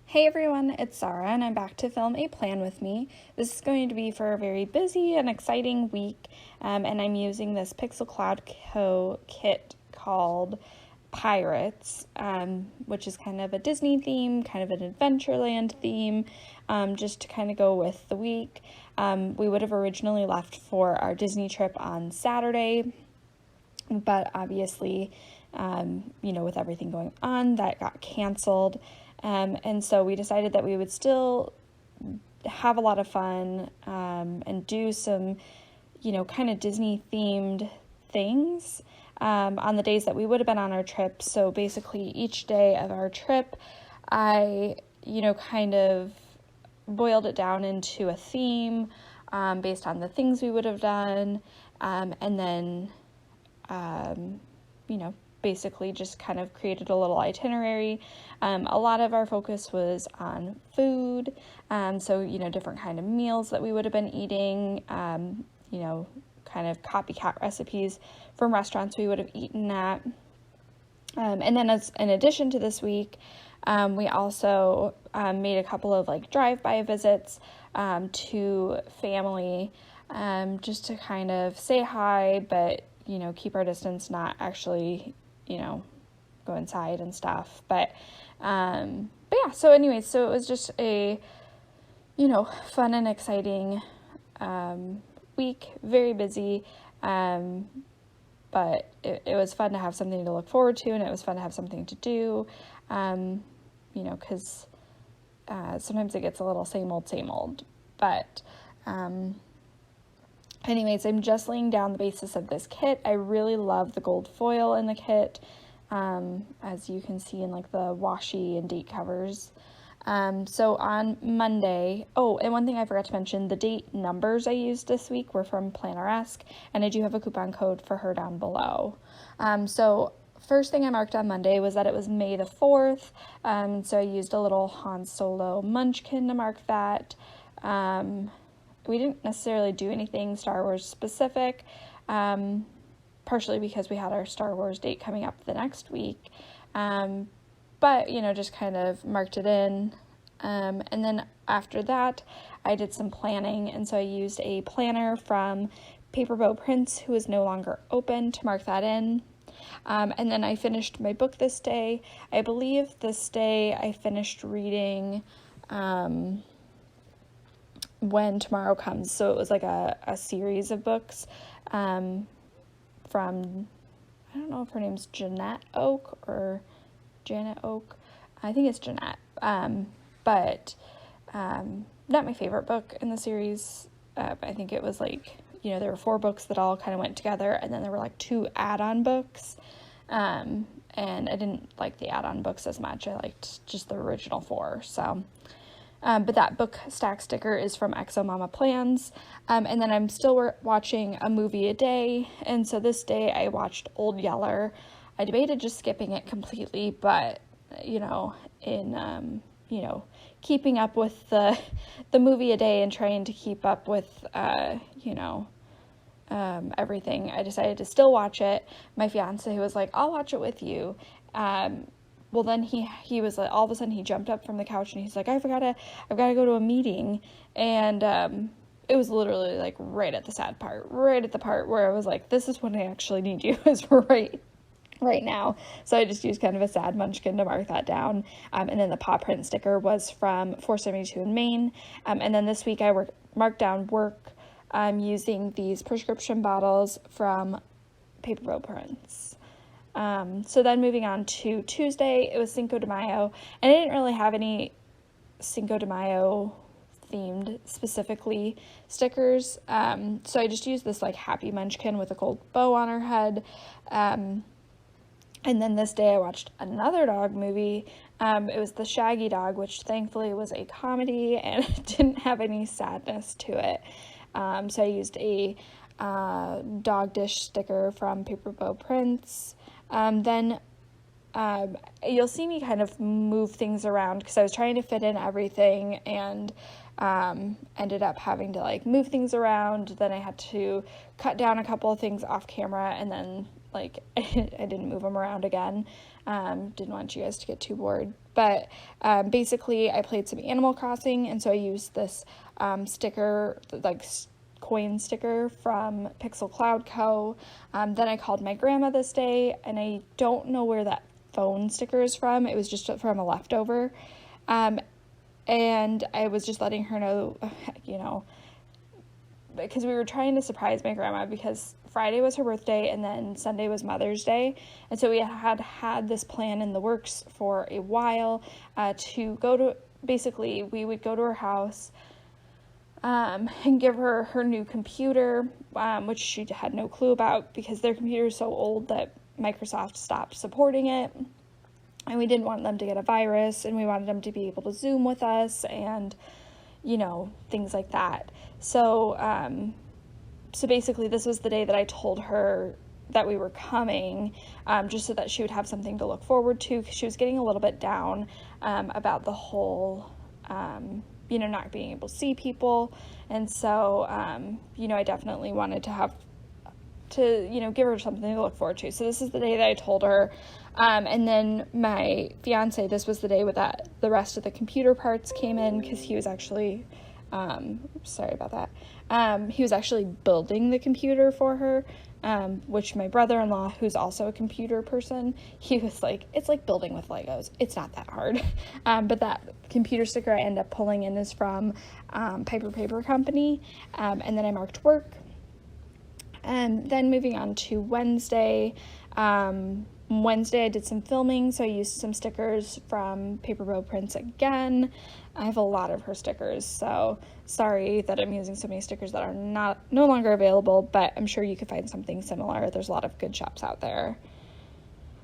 Hey everyone, it's Sarah and I'm back to film a plan with me. This is going to be for a very busy and exciting week, and I'm using this Pixel Cloud Co. kit called Pirates, which is kind of a Disney theme, kind of an Adventureland theme, just to kind of go with the week. We would have originally left for our Disney trip on Saturday, but obviously, with everything going on, that got canceled. And so we decided that we would still have a lot of fun and do some, kind of Disney themed things on the days that we would have been on our trip. So basically each day of our trip, I, kind of boiled it down into a theme based on the things we would have done. And then, basically just kind of created a little itinerary. A lot of our focus was on food, so different kind of meals that we would have been eating, kind of copycat recipes from restaurants we would have eaten at. And then in addition to this week, we also made a couple of drive-by visits to family, just to kind of say hi, but keep our distance, not actually go inside and stuff. But yeah, so anyways, so it was just a, fun and exciting week, very busy, but it was fun to have something to look forward to, and it was fun to have something to do, because sometimes it gets a little same old, but anyways, I'm just laying down the basis of this kit. I really love the gold foil in the kit, as you can see in the washi and date covers. So on Monday, and one thing I forgot to mention, the date numbers I used this week were from Planneresque, and I do have a coupon code for her down below. So first thing I marked on Monday was that it was May the 4th, so I used a little Han Solo munchkin to mark that. We didn't necessarily do anything Star Wars specific, partially because we had our Star Wars date coming up the next week, but, just kind of marked it in, and then after that, I did some planning, and so I used a planner from Paper Bow Prints, who is no longer open, to mark that in, and then I finished my book this day. I believe this day I finished reading, When Tomorrow Comes, so it was a series of books from, I don't know if her name's Jeanette Oak or Janet Oak. I think it's Jeanette, but not my favorite book in the series. I think it was there were 4 books that all kind of went together, and then there were 2 add-on books, and I didn't like the add-on books as much. I liked just the original 4, so... but that book stack sticker is from Exo Mama Plans, and then I'm still watching a movie a day, and so this day I watched Old Yeller. I debated just skipping it completely, but, in, keeping up with the movie a day and trying to keep up with, everything, I decided to still watch it. My fiance was like, I'll watch it with you. Well, then he was all of a sudden he jumped up from the couch and he's like, I've got to go to a meeting. And it was literally right at the sad part, right at the part where I was like, this is when I actually need you, is right now. So I just used kind of a sad munchkin to mark that down. And then the paw print sticker was from 472 in Maine. And then this week I marked down work using these prescription bottles from Paper Bow Prints. So then moving on to Tuesday, it was Cinco de Mayo, and I didn't really have any Cinco de Mayo themed specifically stickers, so I just used this happy munchkin with a gold bow on her head, and then this day I watched another dog movie. It was The Shaggy Dog, which thankfully was a comedy and it didn't have any sadness to it, so I used a dog dish sticker from Paper Bow Prints. Then you'll see me kind of move things around because I was trying to fit in everything and ended up having to move things around. Then I had to cut down a couple of things off camera, and then I didn't move them around again. Didn't want you guys to get too bored. But basically, I played some Animal Crossing, and so I used this sticker, like coin sticker from Pixel Cloud Co. Then I called my grandma this day, and I don't know where that phone sticker is from. It was just from a leftover. And I was just letting her know, because we were trying to surprise my grandma because Friday was her birthday and then Sunday was Mother's Day. And so we had this plan in the works for a while to go to, basically, we would go to her house and give her her new computer, which she had no clue about because their computer is so old that Microsoft stopped supporting it. And we didn't want them to get a virus, and we wanted them to be able to Zoom with us and, things like that. So, so basically this was the day that I told her that we were coming, just so that she would have something to look forward to, because she was getting a little bit down about the whole, not being able to see people. And so, I definitely wanted to give her something to look forward to. So this is the day that I told her. And then my fiance, this was the day that the rest of the computer parts came in, because he was actually, sorry about that. He was actually building the computer for her, which my brother-in-law, who's also a computer person, he was like, it's like building with Legos. It's not that hard. But that computer sticker I ended up pulling in is from Paper Company. And then I marked work. And then moving on to Wednesday, Wednesday I did some filming, so I used some stickers from Paper Bow Prints again. I have a lot of her stickers, so sorry that I'm using so many stickers that are no longer available, but I'm sure you could find something similar. There's a lot of good shops out there.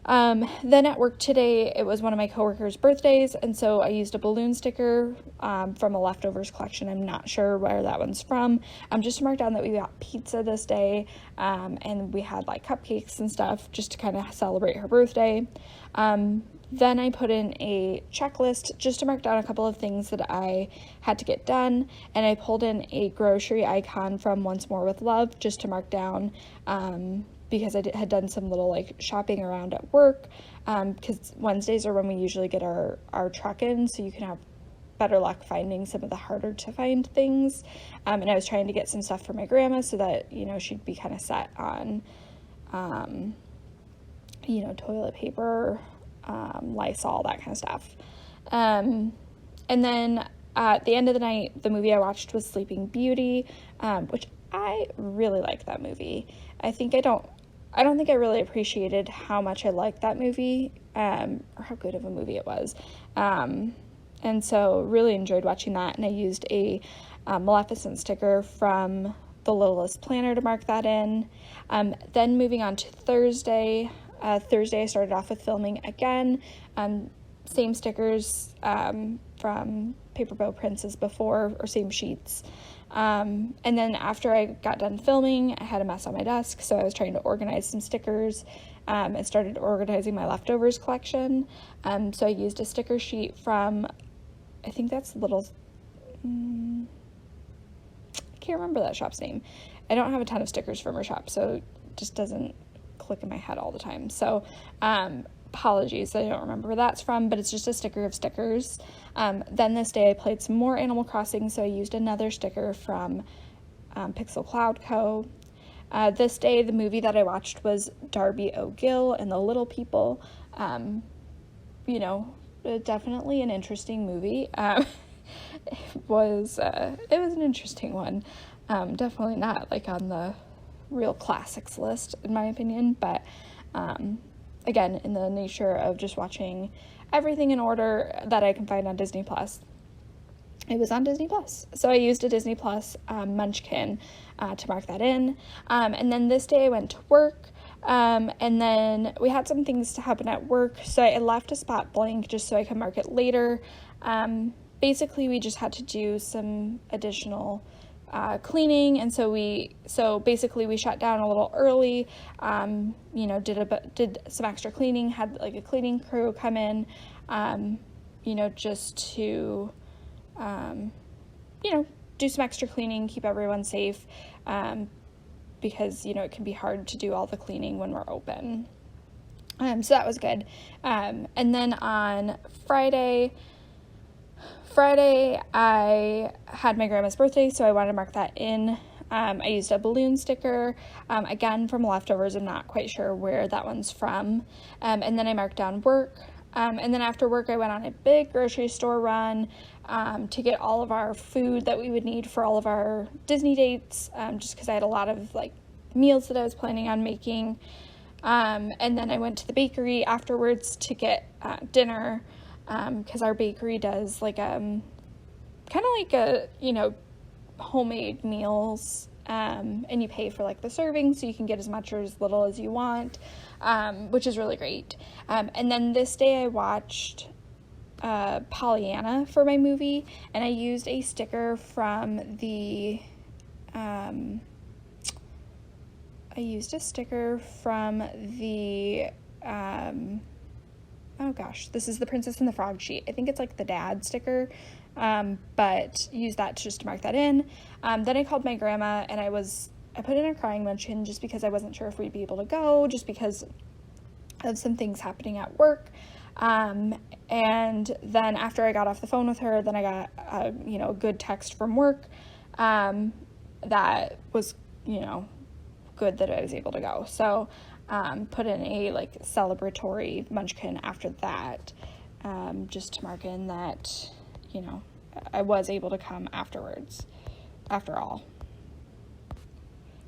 Then at work today, it was one of my coworkers' birthdays, and so I used a balloon sticker from a leftovers collection. I'm not sure where that one's from. Just to mark down that we got pizza this day, and we had like cupcakes and stuff just to kind of celebrate her birthday. Then I put in a checklist just to mark down a couple of things that I had to get done, and I pulled in a grocery icon from Once More with Love just to mark down because I had done some little like shopping around at work, because Wednesdays are when we usually get our truck in, so you can have better luck finding some of the harder to find things. And I was trying to get some stuff for my grandma so that, she'd be kind of set on, toilet paper, Lysol, that kind of stuff. And then at the end of the night, the movie I watched was Sleeping Beauty, which I really like that movie. I don't think I really appreciated how much I liked that movie, or how good of a movie it was. And so really enjoyed watching that, and I used a Maleficent sticker from the Littlest Planner to mark that in. Then moving on to Thursday. Thursday I started off with filming again. Same stickers from Paper Bow Prints as before, or same sheets. And then after I got done filming, I had a mess on my desk, so I was trying to organize some stickers, and started organizing my leftovers collection. So I used a sticker sheet from, I think that's I can't remember that shop's name. I don't have a ton of stickers from her shop, so it just doesn't click in my head all the time. So, apologies, I don't remember where that's from, but it's just a sticker of stickers. Then this day I played some more Animal Crossing, so I used another sticker from Pixel Cloud Co. This day the movie that I watched was Darby O'Gill and the Little People. Definitely an interesting movie. It was an interesting one. Definitely not like on the real classics list in my opinion, but again, in the nature of just watching everything in order that I can find on Disney Plus. It was on Disney Plus, so I used a Disney Plus Munchkin to mark that in. And then this day I went to work, and then we had some things to happen at work, so I left a spot blank just so I could mark it later. Basically, we just had to do some additional cleaning, and so basically we shut down a little early, did some extra cleaning, had like a cleaning crew come in, just to do some extra cleaning, keep everyone safe, because it can be hard to do all the cleaning when we're open. So that was good. And then on Friday, I had my grandma's birthday, so I wanted to mark that in. I used a balloon sticker, again, from leftovers. I'm not quite sure where that one's from. And then I marked down work. And then after work, I went on a big grocery store run to get all of our food that we would need for all of our Disney dates, just because I had a lot of, like, meals that I was planning on making. And then I went to the bakery afterwards to get dinner, because our bakery does like kind of like a, homemade meals, and you pay for like the serving, so you can get as much or as little as you want, which is really great. And then this day I watched Pollyanna for my movie, and I used a sticker from the oh gosh, this is the Princess and the Frog sheet. I think it's like the dad sticker, but used that just to mark that in. Then I called my grandma, and I put in a crying mention just because I wasn't sure if we'd be able to go, just because of some things happening at work. And then after I got off the phone with her, then I got a good text from work that was good that I was able to go. So put in a like celebratory munchkin after that, just to mark in that I was able to come afterwards, after all.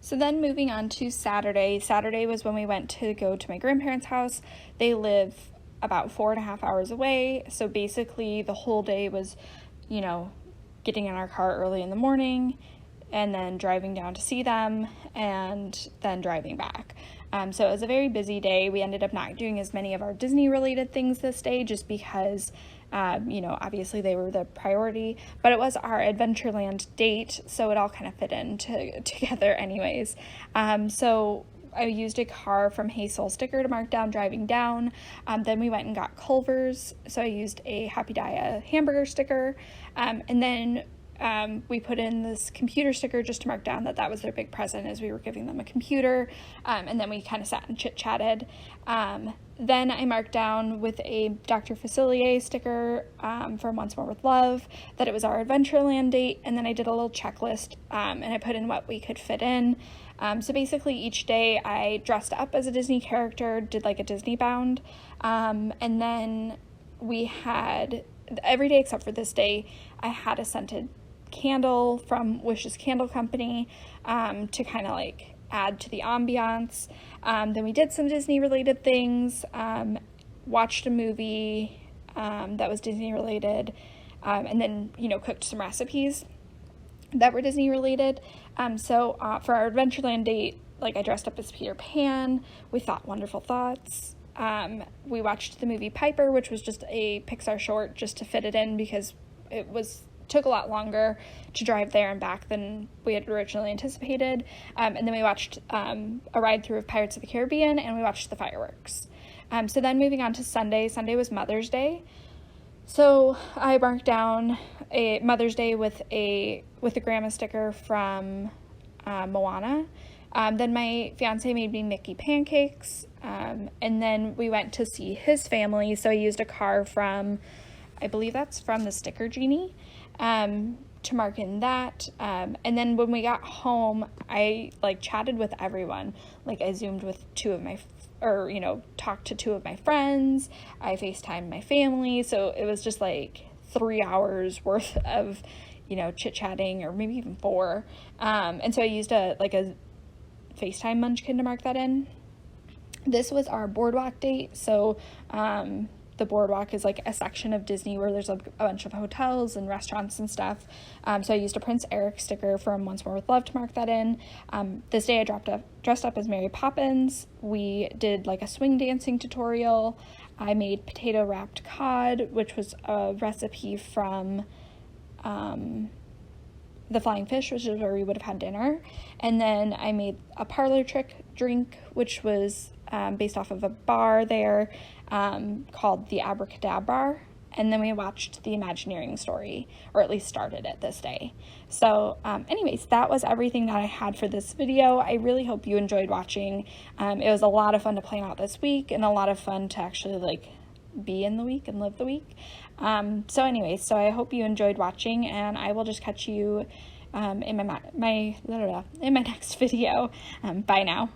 So then moving on to Saturday was when we went to go to my grandparents' house. They live about 4.5 hours away, so basically the whole day was getting in our car early in the morning and then driving down to see them and then driving back. So it was a very busy day. We ended up not doing as many of our Disney related things this day just because obviously they were the priority, but it was our Adventureland date, so it all kind of fit in together anyways. So I used a car from Hey Soul sticker to mark down driving down. Then we went and got Culver's, so I used a Happy Dia hamburger sticker. And then we put in this computer sticker just to mark down that was their big present, as we were giving them a computer. And then we kind of sat and chit-chatted. Then I marked down with a Dr. Facilier sticker from Once More with Love that it was our Adventureland date, and then I did a little checklist, and I put in what we could fit in. So basically each day I dressed up as a Disney character, did like a Disney bound, and then we had, every day except for this day, I had a scented candle from Wish's Candle Company to kind of like add to the ambiance. Then we did some Disney related things, watched a movie that was Disney related, and then cooked some recipes that were Disney related. So for our Adventureland date, like I dressed up as Peter Pan, we thought wonderful thoughts. We watched the movie Piper, which was just a Pixar short just to fit it in because it took a lot longer to drive there and back than we had originally anticipated. And then we watched a ride through of Pirates of the Caribbean, and we watched the fireworks. So then moving on to Sunday. Sunday was Mother's Day. So I marked down a Mother's Day with a grandma sticker from Moana. Then my fiance made me Mickey pancakes. And then we went to see his family. So I used a car from, I believe that's from the Sticker Genie, to mark in that. And then when we got home, I chatted with everyone. I Zoomed with talked to 2 of my friends. I FaceTimed my family. So it was just 3 hours worth of, chit-chatting, or maybe even 4. And so I used a FaceTime munchkin to mark that in. This was our boardwalk date. So, the boardwalk is a section of Disney where there's a bunch of hotels and restaurants and stuff. So I used a Prince Eric sticker from Once More with Love to mark that in. This day I dressed up as Mary Poppins. We did a swing dancing tutorial. I made potato wrapped cod, which was a recipe from the Flying Fish, which is where we would have had dinner. And then I made a parlor trick drink, which was based off of a bar there called the Abracadabra. and then we watched the Imagineering story, or at least started it this day. So anyways, that was everything that I had for this video. I really hope you enjoyed watching. It was a lot of fun to plan out this week, and a lot of fun to actually like be in the week and live the week. So anyways, so I hope you enjoyed watching, and I will just catch you in my next video. Bye now.